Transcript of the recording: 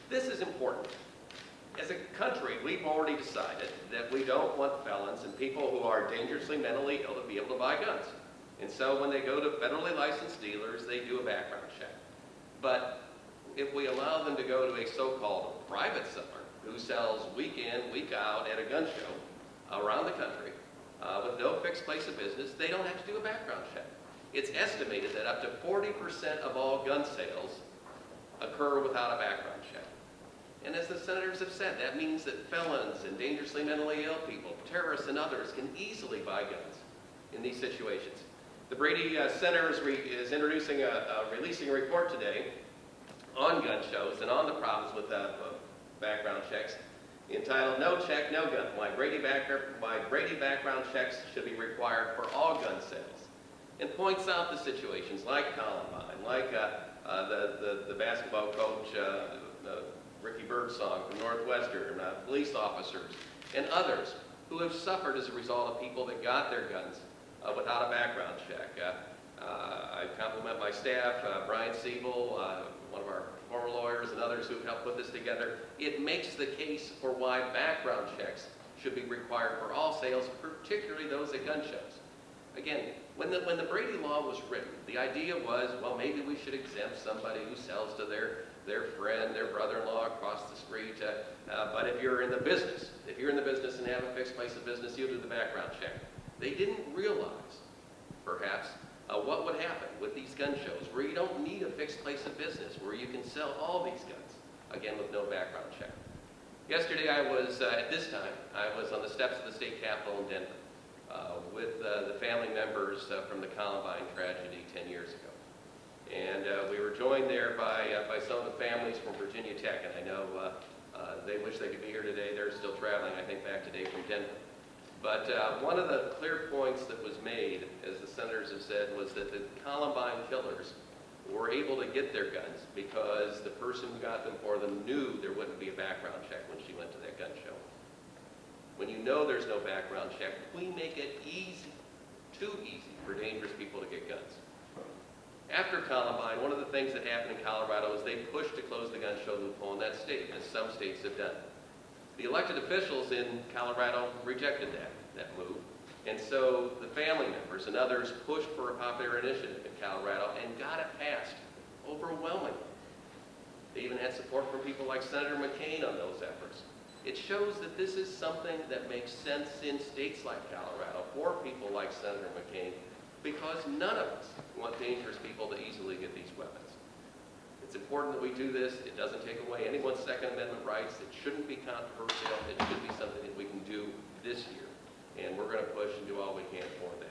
This is important. As a country, we've already decided that we don't want felons and people who are dangerously mentally ill to be able to buy guns. And so when they go to federally licensed dealers, they do a background check. But if we allow them to go to a so-called private seller who sells week in, week out at a gun show around the country with no fixed place of business, they don't have to do a background check. It's estimated that up to 40% of all gun sales occur without a background check. And as the senators have said, that means that felons and dangerously mentally ill people, terrorists and others can easily buy guns in these situations. The Brady Center is releasing a report today on gun shows and on the problems with background checks entitled "No Check, No Gun, Why Brady Background Checks Should Be Required for All Gun Sales," and points out the situations like Columbine, like the basketball coach Ricky Birdsong from Northwestern, police officers, and others who have suffered as a result of people that got their guns without a background check. I compliment my staff, Brian Siebel, one of our former lawyers, and others who have helped put this together. It makes the case for why background checks should be required for all sales, particularly those at gun shows. Again, when the Brady Law was written, the idea was, well, maybe we should exempt somebody who sells to their friend, their brother-in-law across the street. But if you're in the business and have a fixed place of business, you'll do the background check. They didn't realize, perhaps, what would happen with these gun shows where you don't need a fixed place of business, where you can sell all these guns, again, with no background check. Yesterday at this time, I was on the steps of the state capitol in Denver with the family members from the Columbine tragedy 10 years ago. And we were joined there by some of the families from Virginia Tech, and I know they wish they could be here today. They're still traveling, I think, back today from Denver. But one of the clear points that was made, as the senators have said, was that the Columbine killers were able to get their guns because the person who got them for them knew there wouldn't be a background check when she went to that gun show. When you know there's no background check, we make it easy, too easy, for dangerous people to get guns. After Columbine, one of the things that happened in Colorado is they pushed to close the gun show loophole in that state, as some states have done. The elected officials in Colorado rejected that move, and so the family members and others pushed for a popular initiative in Colorado and got it passed overwhelmingly. They even had support from people like Senator McCain on those efforts. It shows that this is something that makes sense in states like Colorado for people like Senator McCain, because none of us want dangerous people to easily get these weapons. It's important that we do this. It doesn't take away anyone's Second Amendment rights. It shouldn't be controversial. It should be something that we can do this year. And we're going to push and do all we can for that.